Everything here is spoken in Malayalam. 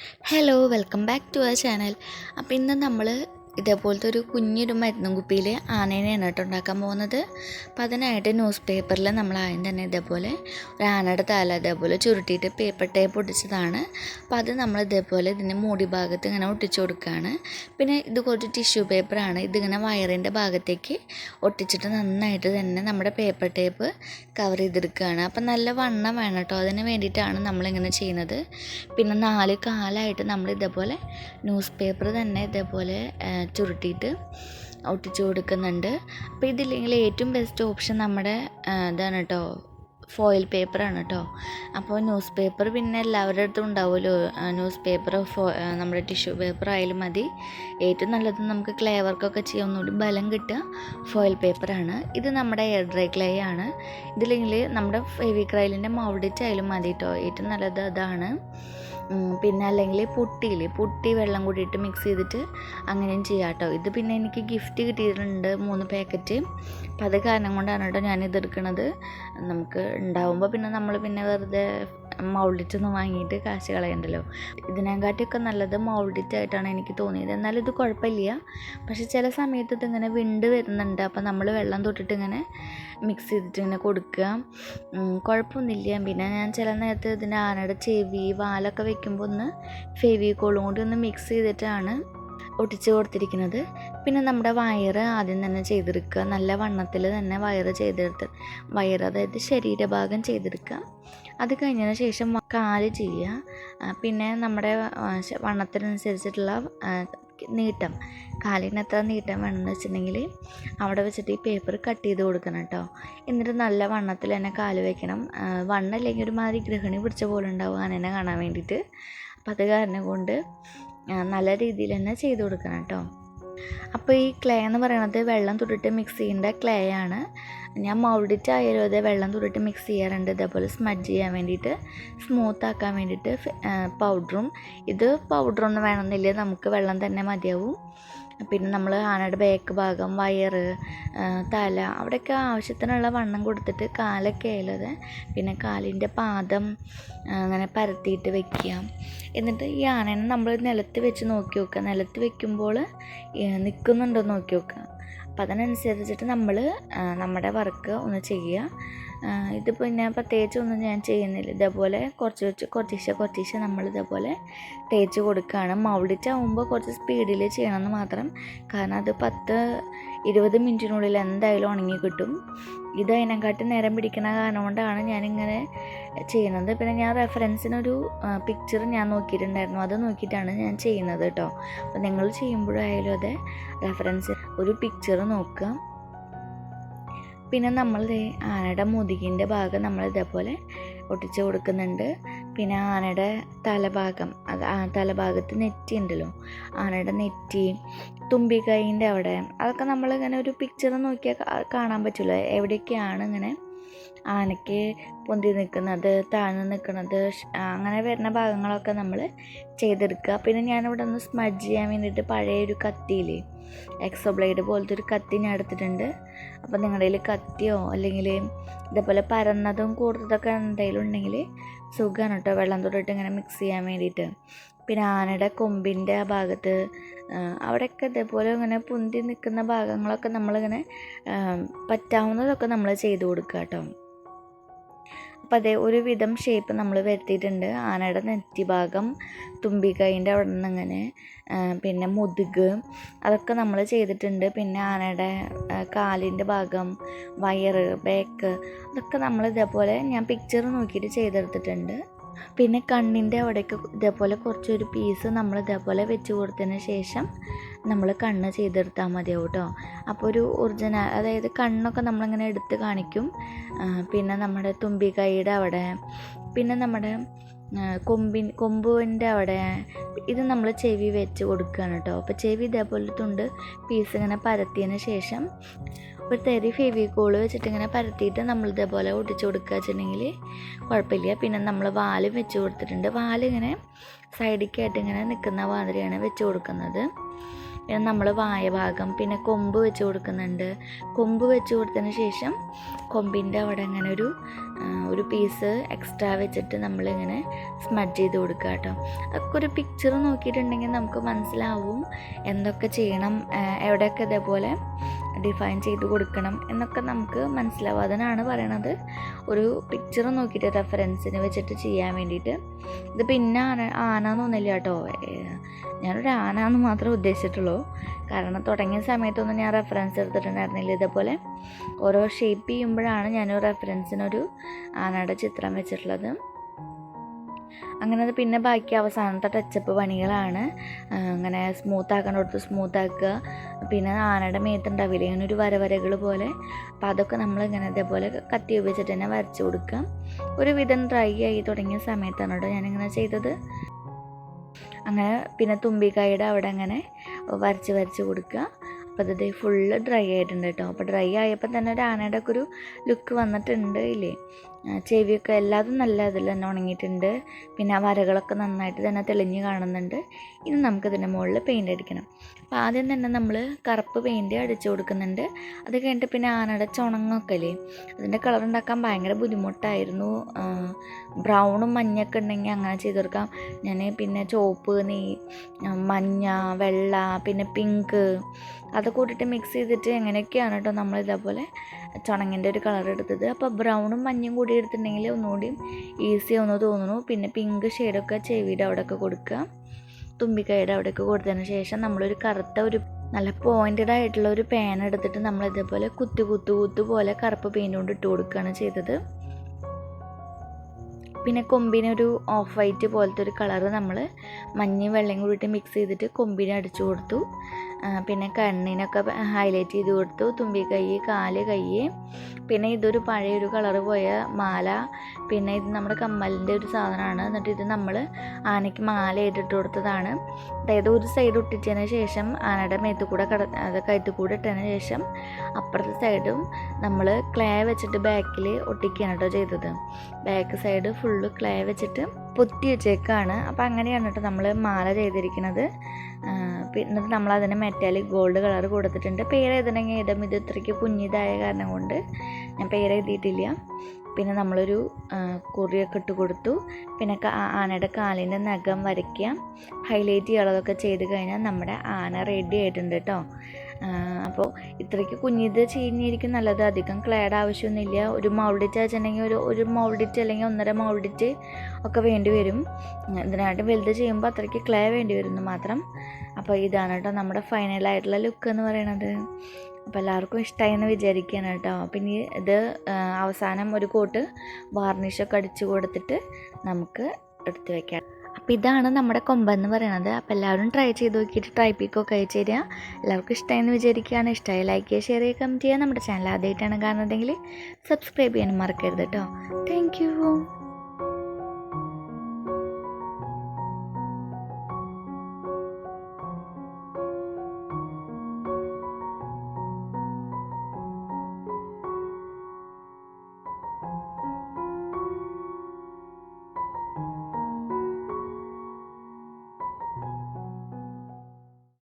Hello, welcome back to our channel. അപ്പോൾ ഇന്ന് നമ്മൾ ഇതേപോലത്തെ ഒരു കുഞ്ഞൊരു മരുന്നും കുപ്പിയിൽ ആനേനെയാണ് കേട്ടോ ഉണ്ടാക്കാൻ പോകുന്നത്. അപ്പോൾ അതിനായിട്ട് ന്യൂസ് പേപ്പറിൽ നമ്മൾ ആദ്യം തന്നെ ഇതേപോലെ ഒരു ആനയുടെ തല ഇതേപോലെ ചുരുട്ടിയിട്ട് പേപ്പർ ടേപ്പ് ഒട്ടിച്ചതാണ്. അപ്പോൾ അത് നമ്മൾ ഇതേപോലെ ഇതിൻ്റെ മൂടി ഭാഗത്ത് ഇങ്ങനെ ഒട്ടിച്ചു കൊടുക്കുകയാണ്. പിന്നെ ഇത് കുറച്ച് ടിഷ്യൂ പേപ്പറാണ്. ഇതിങ്ങനെ വയറിൻ്റെ ഭാഗത്തേക്ക് ഒട്ടിച്ചിട്ട് നന്നായിട്ട് തന്നെ നമ്മുടെ പേപ്പർ ടേപ്പ് കവർ ചെയ്തെടുക്കുകയാണ്. അപ്പം നല്ല വണ്ണം വേണം കേട്ടോ, അതിന് വേണ്ടിയിട്ടാണ് നമ്മളിങ്ങനെ ചെയ്യുന്നത്. പിന്നെ 4 കാലായിട്ട് നമ്മൾ ഇതേപോലെ ന്യൂസ് പേപ്പർ തന്നെ ഇതേപോലെ ചുരുട്ടിയിട്ട് ഒട്ടിച്ചു കൊടുക്കുന്നുണ്ട്. അപ്പോൾ ഇതില്ലെങ്കിൽ ഏറ്റവും ബെസ്റ്റ് ഓപ്ഷൻ നമ്മുടെ ഇതാണ് കേട്ടോ, ഫോയിൽ പേപ്പറാണ് കേട്ടോ. അപ്പോൾ ന്യൂസ് പേപ്പർ പിന്നെ എല്ലാവരുടെ അടുത്തും ഉണ്ടാവുമല്ലോ, ന്യൂസ് പേപ്പർ നമ്മുടെ ടിഷ്യൂ പേപ്പർ ആയാലും മതി. ഏറ്റവും നല്ലത് നമുക്ക് ക്ലേ വർക്കൊക്കെ ചെയ്യാൻ ഒന്നുകൂടി ബലം കിട്ടുക ഫോയിൽ പേപ്പറാണ്. ഇത് നമ്മുടെ എയർ ഡ്രൈ ക്ലേ ആണ്. ഇതില്ലെങ്കിൽ നമ്മുടെ ഫെവിക്രൈലിൻ്റെ മൗൾഡിറ്റ് ആയാലും മതി കേട്ടോ, ഏറ്റവും നല്ലത് അതാണ്. പിന്നെ അല്ലെങ്കിൽ പുട്ടി വെള്ളം കൂടിയിട്ട് മിക്സ് ചെയ്തിട്ട് അങ്ങനെയും ചെയ്യാം കേട്ടോ. ഇത് പിന്നെ എനിക്ക് ഗിഫ്റ്റ് കിട്ടിയിട്ടുണ്ട് 3 പാക്കറ്റ്. അപ്പം അത് കാരണം കൊണ്ടാണ് കേട്ടോ ഞാനിതെടുക്കണത്. നമുക്ക് ഉണ്ടാവുമ്പോൾ പിന്നെ നമ്മൾ പിന്നെ വെറുതെ മൗൾഡിറ്റൊന്നും വാങ്ങിയിട്ട് കാശ് കളയണ്ടല്ലോ. ഇതിനെക്കാട്ടിയൊക്കെ നല്ലത് മൗൾഡിറ്റായിട്ടാണ് എനിക്ക് തോന്നിയത്. എന്നാലും ഇത് കുഴപ്പമില്ല. പക്ഷെ ചില സമയത്ത് ഇതിങ്ങനെ വിണ്ട് വരുന്നുണ്ട്. അപ്പോൾ നമ്മൾ വെള്ളം തൊട്ടിട്ട് ഇങ്ങനെ മിക്സ് ചെയ്തിട്ട് ഇങ്ങനെ കൊടുക്കുക, കുഴപ്പമൊന്നുമില്ല. പിന്നെ ഞാൻ ചില നേരത്ത് ഇതിൻ്റെ ആനയുടെ ചെവി വാലൊക്കെ വെക്കുമ്പോൾ ഒന്ന് ഫെവിക്കോളും കൂടി ഒന്ന് മിക്സ് ചെയ്തിട്ടാണ് ഒട്ടിച്ച് കൊടുത്തിരിക്കുന്നത്. പിന്നെ നമ്മുടെ വയറ് ആദ്യം തന്നെ ചെയ്തെടുക്കുക. നല്ല വണ്ണത്തിൽ തന്നെ വയറ് അതായത് ശരീരഭാഗം ചെയ്തെടുക്കുക. അത് കഴിഞ്ഞതിന് ശേഷം കാല് ചെയ്യുക. പിന്നെ നമ്മുടെ വണ്ണത്തിനനുസരിച്ചിട്ടുള്ള നീട്ടം, കാലിന് എത്ര നീട്ടം വേണമെന്ന് വെച്ചിട്ടുണ്ടെങ്കിൽ അവിടെ വെച്ചിട്ട് ഈ പേപ്പർ കട്ട് ചെയ്ത് കൊടുക്കണം കേട്ടോ. എന്നിട്ട് നല്ല വണ്ണത്തിൽ തന്നെ കാല് വയ്ക്കണം. വണ്ണമില്ലെങ്കിൽ ഒരുമാതിരി ഗൃഹിണി പിടിച്ച പോലെ ഉണ്ടാവും ആനേനെ കാണാൻ വേണ്ടിയിട്ട്. അപ്പം അത് കാരണം കൊണ്ട് നല്ല രീതിയിൽ തന്നെ ചെയ്ത് കൊടുക്കണം കേട്ടോ. അപ്പോൾ ഈ ക്ലേ എന്ന് പറയുന്നത് വെള്ളം തൊട്ടിട്ട് മിക്സ് ചെയ്യേണ്ട ക്ലേ ആണ്. ഞാൻ മൗൾഡിറ്റ് ആയാലും അതേ വെള്ളം തൊട്ടിട്ട് മിക്സ് ചെയ്യാറുണ്ട്, ഇതേപോലെ സ്മഡ്ജ് ചെയ്യാൻ വേണ്ടിയിട്ട്, സ്മൂത്ത് ആക്കാൻ വേണ്ടിയിട്ട് പൗഡറും. ഇത് പൗഡറൊന്നും വേണമെന്നില്ല, നമുക്ക് വെള്ളം തന്നെ മതിയാവും. പിന്നെ നമ്മൾ ആനയുടെ ബാക്ക് ഭാഗം, വയറ്, തല, അവിടെയൊക്കെ ആവശ്യത്തിനുള്ള വണ്ണം കൊടുത്തിട്ട് കാലൊക്കെ ആയാലത്, പിന്നെ കാലിൻ്റെ പാദം അങ്ങനെ പരത്തിയിട്ട് വെക്കുക. എന്നിട്ട് ഈ ആനേനെ നമ്മൾ നിലത്ത് വെച്ച് നോക്കി നോക്കുക. നിലത്ത് വെക്കുമ്പോൾ നിൽക്കുന്നുണ്ടോ നോക്കി നോക്കുക. അപ്പം അതിനനുസരിച്ചിട്ട് നമ്മൾ നമ്മുടെ വർക്ക് ഒന്ന് ചെയ്യുക. ഇത് പിന്നെ പ്രത്യേകിച്ചൊന്നും ഞാൻ ചെയ്യുന്നില്ല. ഇതേപോലെ കുറച്ചീശെ നമ്മൾ ഇതേപോലെ തേച്ച് കൊടുക്കുകയാണ്. മൗൾഡിറ്റ് ആകുമ്പോൾ കുറച്ച് സ്പീഡിൽ ചെയ്യണമെന്ന് മാത്രം. കാരണം അത് 10-20 മിനിറ്റിനുള്ളിൽ എന്തായാലും ഉണങ്ങി കിട്ടും. ഇത് അതിനെക്കാട്ടി നേരം പിടിക്കുന്ന കാരണം കൊണ്ടാണ് ഞാനിങ്ങനെ ചെയ്യുന്നത്. പിന്നെ ഞാൻ റെഫറൻസിനൊരു പിക്ചർ ഞാൻ നോക്കിയിട്ടുണ്ടായിരുന്നു, അത് നോക്കിയിട്ടാണ് ഞാൻ ചെയ്യുന്നത് കേട്ടോ. അപ്പോൾ നിങ്ങൾ ചെയ്യുമ്പോഴായാലും അതെ റെഫറൻസ് ഒരു പിക്ചർ നോക്കുക. പിന്നെ നമ്മൾ ആനയുടെ മുതുകിൻ്റെ ഭാഗം നമ്മൾ ഇതേപോലെ ഒട്ടിച്ച് കൊടുക്കുന്നുണ്ട്. പിന്നെ ആനയുടെ തലഭാഗം, തലഭാഗത്ത് നെറ്റി ഉണ്ടല്ലോ, ആനയുടെ നെറ്റി, തുമ്പിക്കൈൻ്റെ അവിടെ, അതൊക്കെ നമ്മളിങ്ങനെ ഒരു പിക്ചർ നോക്കിയാൽ കാണാൻ പറ്റില്ല എവിടെയൊക്കെയാണ് ഇങ്ങനെ ആനയ്ക്ക് പൊന്തി നിൽക്കുന്നത്, താഴ്ന്നു നിൽക്കുന്നത്, അങ്ങനെ വരുന്ന ഭാഗങ്ങളൊക്കെ നമ്മൾ ചെയ്തെടുക്കുക. പിന്നെ ഞാനിവിടെ ഒന്ന് സ്മഡ്ജ് ചെയ്യാൻ വേണ്ടിയിട്ട് പഴയൊരു കത്തിയില്ലേ, എക്സോ ബ്ലേഡ് പോലത്തെ ഒരു കത്തി ഞാൻ എടുത്തിട്ടുണ്ട്. അപ്പോൾ നിങ്ങളുടെ കയ്യിൽ കത്തിയോ അല്ലെങ്കിൽ ഇതേപോലെ പരന്നതും കൂടുതലൊക്കെ എന്തെങ്കിലും ഉണ്ടെങ്കിൽ സുഖമാണ് കേട്ടോ, വെള്ളം തൊട്ടിട്ട് ഇങ്ങനെ മിക്സ് ചെയ്യാൻ വേണ്ടിയിട്ട്. പിന്നെ ആനയുടെ കൊമ്പിൻ്റെ ആ ഭാഗത്ത് അവിടെയൊക്കെ ഇതേപോലെ ഇങ്ങനെ പൊന്തി നിൽക്കുന്ന ഭാഗങ്ങളൊക്കെ നമ്മളിങ്ങനെ പറ്റാവുന്നതൊക്കെ നമ്മൾ ചെയ്ത് കൊടുക്കുക കേട്ടോ. അപ്പോൾ അതേ ഒരുവിധം ഷേപ്പ് നമ്മൾ വരുത്തിയിട്ടുണ്ട്. ആനയുടെ നെറ്റി ഭാഗം, തുമ്പിക്കൈൻ്റെ അവിടെ നിന്ന് ഇങ്ങനെ, പിന്നെ മുതുക്, അതൊക്കെ നമ്മൾ ചെയ്തിട്ടുണ്ട്. പിന്നെ ആനയുടെ കാലിൻ്റെ ഭാഗം, വയറ്, ബാക്ക്, അതൊക്കെ നമ്മൾ ഇതേപോലെ ഞാൻ പിക്ചർ നോക്കിയിട്ട് ചെയ്തെടുത്തിട്ടുണ്ട്. പിന്നെ കണ്ണിൻ്റെ അവിടേക്ക് ഇതേപോലെ കുറച്ചൊരു പീസ് നമ്മൾ ഇതേപോലെ വെച്ച് കൊടുത്തതിന് ശേഷം നമ്മൾ കണ്ണ് ചെയ്തെടുത്താൽ മതിയാവും കേട്ടോ. അപ്പോൾ ഒരു ഒറിജിനൽ, അതായത് കണ്ണൊക്കെ നമ്മളിങ്ങനെ എടുത്ത് കാണിക്കും. പിന്നെ നമ്മുടെ തുമ്പിക്കൈയുടെ അവിടെ, പിന്നെ നമ്മുടെ കൊമ്പിൻ്റെ അവിടെ, ഇത് നമ്മൾ ചെവി വെച്ച് കൊടുക്കുകയാണ് കേട്ടോ. അപ്പോൾ ചെവി ഇതേപോലെ തുണ്ട് പീസ് ഇങ്ങനെ പരത്തിയതിന് ശേഷം ഒരു തരി ഫെവിക്കോൾ വെച്ചിട്ട് ഇങ്ങനെ പരത്തിയിട്ട് നമ്മൾ ഇതേപോലെ ഒട്ടിച്ച് കൊടുക്കുക വെച്ചിട്ടുണ്ടെങ്കിൽ കുഴപ്പമില്ല. പിന്നെ നമ്മൾ വാലും വെച്ച് കൊടുത്തിട്ടുണ്ട്. വാലിങ്ങനെ സൈഡിലേക്കായിട്ട് ഇങ്ങനെ നിൽക്കുന്ന മാതിരിയാണ് വെച്ച് കൊടുക്കുന്നത്. പിന്നെ നമ്മൾ വായ ഭാഗം, പിന്നെ കൊമ്പ് വെച്ച് കൊടുക്കുന്നുണ്ട്. കൊമ്പ് വെച്ച് കൊടുത്തതിന് ശേഷം കൊമ്പിൻ്റെ അവിടെ അങ്ങനെ ഒരു പീസ് എക്സ്ട്രാ വെച്ചിട്ട് നമ്മളിങ്ങനെ സ്മഡ്ജ് ചെയ്ത് കൊടുക്കുക കേട്ടോ. അതൊക്കെ ഒരു പിക്ചർ നോക്കിയിട്ടുണ്ടെങ്കിൽ നമുക്ക് മനസ്സിലാവും എന്തൊക്കെ ചെയ്യണം, എവിടെയൊക്കെ ഇതേപോലെ ഡിഫൈൻ ചെയ്ത് കൊടുക്കണം എന്നൊക്കെ നമുക്ക് മനസ്സിലാവും. അതിനാണ് പറയണത് ഒരു പിക്ചർ നോക്കിയിട്ട് റെഫറൻസിന് വെച്ചിട്ട് ചെയ്യാൻ വേണ്ടിയിട്ട്. ഇത് പിന്നെ ആനന്നൊന്നുമില്ല കേട്ടോ, ഞാനൊരു ആനയെന്ന് മാത്രമേ ഉദ്ദേശിച്ചിട്ടുള്ളൂ. കാരണം തുടങ്ങിയ സമയത്തൊന്നും ഞാൻ റെഫറൻസ് എടുത്തിട്ടുണ്ടായിരുന്നില്ല. ഇതേപോലെ ഓരോ ഷേപ്പ് ചെയ്യുമ്പോഴാണ് ഞാൻ റെഫറൻസിനൊരു ആനയുടെ ചിത്രം വെച്ചിട്ടുള്ളത്. അങ്ങനെ അത് പിന്നെ ബാക്കി അവസാനത്തെ ടച്ചപ്പ് പണികളാണ്. അങ്ങനെ സ്മൂത്താക്കണോടത്ത് സ്മൂത്താക്കുക, പിന്നെ ആനയുടെ മേത്തുണ്ടാവില്ല ഇങ്ങനെ ഒരു വരകൾ പോലെ, അപ്പോൾ അതൊക്കെ നമ്മളിങ്ങനെ ഇതേപോലെ കത്തി ഉപയോഗിച്ചിട്ട് തന്നെ വരച്ച് കൊടുക്കുക. ഒരുവിധം ഡ്രൈ ആയി തുടങ്ങിയ സമയത്താണ് കേട്ടോ ഞാനിങ്ങനെ ചെയ്തത്. അങ്ങനെ പിന്നെ തുമ്പിക്കായുടെ അവിടെ അങ്ങനെ വരച്ച് കൊടുക്കുക. അപ്പോൾ ഇത് ഫുള്ള് ഡ്രൈ ആയിട്ടുണ്ട് കേട്ടോ. അപ്പോൾ ഡ്രൈ ആയപ്പോൾ തന്നെ ഒരു ആനയുടെ ഒക്കെ ഒരു ലുക്ക് വന്നിട്ടുണ്ട് ഇല്ലേ. ചെവിയൊക്കെ എല്ലാതും നല്ല ഇതിൽ തന്നെ ഉണങ്ങിയിട്ടുണ്ട്. പിന്നെ ആ വരകളൊക്കെ നന്നായിട്ട് തന്നെ തെളിഞ്ഞ് കാണുന്നുണ്ട്. ഇനി നമുക്കിതിൻ്റെ മുകളിൽ പെയിൻ്റ് അടിക്കണം. അപ്പോൾ ആദ്യം തന്നെ നമ്മൾ കറുപ്പ് പെയിൻറ്റ് അടിച്ചു കൊടുക്കുന്നുണ്ട്. അത് കഴിഞ്ഞിട്ട് പിന്നെ ആനയുടെ ചുണങ്ങൊക്കെ അല്ലേ, അതിൻ്റെ കളർ ഉണ്ടാക്കാൻ ഭയങ്കര ബുദ്ധിമുട്ടായിരുന്നു. ബ്രൗണും മഞ്ഞൊക്കെ ഉണ്ടെങ്കിൽ അങ്ങനെ ചെയ്ത് കൊടുക്കാം. ഞാൻ പിന്നെ ചുവപ്പ്, മഞ്ഞ, വെള്ള, പിന്നെ പിങ്ക് അതൊക്കെ കൂട്ടിയിട്ട് മിക്സ് ചെയ്തിട്ട് എങ്ങനെയൊക്കെയാണ് കേട്ടോ നമ്മൾ ഇതേപോലെ ചുണങ്ങിൻ്റെ ഒരു കളർ എടുത്തത്. അപ്പോൾ ബ്രൗണും മഞ്ഞയും കൂടി എടുത്തിട്ടുണ്ടെങ്കിൽ ഒന്നുകൂടി ഈസി ആവുന്നു തോന്നുന്നു. പിന്നെ പിങ്ക് ഷെയ്ഡൊക്കെ ചെവിയുടെ അവിടെയൊക്കെ കൊടുക്കുക, തുമ്പിക്കൈയുടെ അവിടെയൊക്കെ കൊടുത്തതിന് ശേഷം നമ്മളൊരു കറുത്ത ഒരു നല്ല പോയിൻറ്റഡ് ആയിട്ടുള്ള ഒരു പാൻ എടുത്തിട്ട് നമ്മൾ ഇതേപോലെ കുത്തു പോലെ കറുപ്പ് പെയിൻറ്റ് കൊണ്ട് ഇട്ട് കൊടുക്കുകയാണ് ചെയ്തത്. പിന്നെ കൊമ്പിനൊരു ഓഫ് വൈറ്റ് പോലത്തെ ഒരു കളറ് നമ്മൾ മഞ്ഞയും വെള്ളയും കൂടിയിട്ട് മിക്സ് ചെയ്തിട്ട് കൊമ്പിനെ അടിച്ചു കൊടുത്തു. പിന്നെ കണ്ണിനൊക്കെ ഹൈലൈറ്റ് ചെയ്ത് കൊടുത്തു, തുമ്പിക്കൈ, കാല്, കൈ. പിന്നെ ഇതൊരു പഴയൊരു കളറ് പോയ മാല, പിന്നെ ഇത് നമ്മുടെ കമ്മലിൻ്റെ ഒരു സാധനമാണ്. എന്നിട്ട് ഇത് നമ്മൾ ആനയ്ക്ക് മാല ഇട്ടിട്ട് കൊടുത്തതാണ്. അതായത് ഒരു സൈഡ് ഒട്ടിച്ചതിന് ശേഷം ആനയുടെ മേത്ത് കൂടെ കഴുത്ത് കൂടെ ഇട്ടതിന് ശേഷം അപ്പുറത്തെ സൈഡും നമ്മൾ ക്ലേ വെച്ചിട്ട് ബാക്കിൽ ഒട്ടിക്കുകയാണ് കേട്ടോ ചെയ്തത്. ബാക്ക് സൈഡ് ഫുള്ള് ക്ലേ വെച്ചിട്ട് പൊത്തി വെച്ചേക്കാണ്. അപ്പോൾ അങ്ങനെയാണ് കേട്ടോ നമ്മൾ മാല ചെയ്തിരിക്കുന്നത്. എന്നിട്ട് നമ്മളതിന് മെറ്റാലിക് ഗോൾഡ് കളർ കൊടുത്തിട്ടുണ്ട്. പേര് എഴുതണമെങ്കിൽ ഇടും, ഇത് ഇത്രയ്ക്ക് കുഞ്ഞിതായ കാരണം കൊണ്ട് ഞാൻ പേര് എഴുതിയിട്ടില്ല. പിന്നെ നമ്മളൊരു കുറിയൊക്കെ ഇട്ട് കൊടുത്തു. പിന്നെ ആനയുടെ കാലിൻ്റെ നഖം വരയ്ക്കുക, ഹൈലൈറ്റ് ചെയ്യുന്നതൊക്കെ ചെയ്ത് കഴിഞ്ഞാൽ നമ്മുടെ ആന റെഡി ആയിട്ടുണ്ട് കേട്ടോ. അപ്പോൾ ഇത്രയ്ക്ക് കുഞ്ഞിത് ചെയ്യുന്നതായിരിക്കും നല്ലത്. അധികം ക്ലേഡ് ആവശ്യമൊന്നുമില്ല. ഒരു മൗൾഡിറ്റ് വെച്ചിട്ടുണ്ടെങ്കിൽ ഒരു മൗൾഡിറ്റ് അല്ലെങ്കിൽ 1.5 മൗൾഡിറ്റ് ഒക്കെ വേണ്ടി വരും. ഇതിനായിട്ട് വലുത് ചെയ്യുമ്പോൾ അത്രയ്ക്ക് ക്ലേ വേണ്ടി വരുന്നു മാത്രം. അപ്പോൾ ഇതാണ് കേട്ടോ നമ്മുടെ ഫൈനലായിട്ടുള്ള ലുക്ക് എന്ന് പറയുന്നത്. അപ്പോൾ എല്ലാവർക്കും ഇഷ്ടമായി എന്ന് വിചാരിക്കുകയാണ് കേട്ടോ. പിന്നെ ഇത് അവസാനം ഒരു കോട്ട് വാർണിഷൊക്കെ അടിച്ചു കൊടുത്തിട്ട് നമുക്ക് എടുത്ത് വയ്ക്കാം. അപ്പോൾ ഇതാണ് നമ്മുടെ കൊമ്പെന്ന് പറയുന്നത്. അപ്പോൾ എല്ലാവരും ട്രൈ ചെയ്ത് നോക്കിയിട്ട് ട്രൈ പിക്കൊക്കെ അയച്ചു തരിക. എല്ലാവർക്കും ഇഷ്ടമായി എന്ന് വിചാരിക്കുകയാണ്. ഇഷ്ടമായി ലൈക്ക് ചെയ്യുക, ഷെയർ ചെയ്യുക, കമൻറ്റ് ചെയ്യുക. നമ്മുടെ ചാനൽ ആദ്യമായിട്ടാണ് കാണുന്നതെങ്കിൽ സബ്സ്ക്രൈബ് ചെയ്യാനും മറക്കരുത് കേട്ടോ. താങ്ക്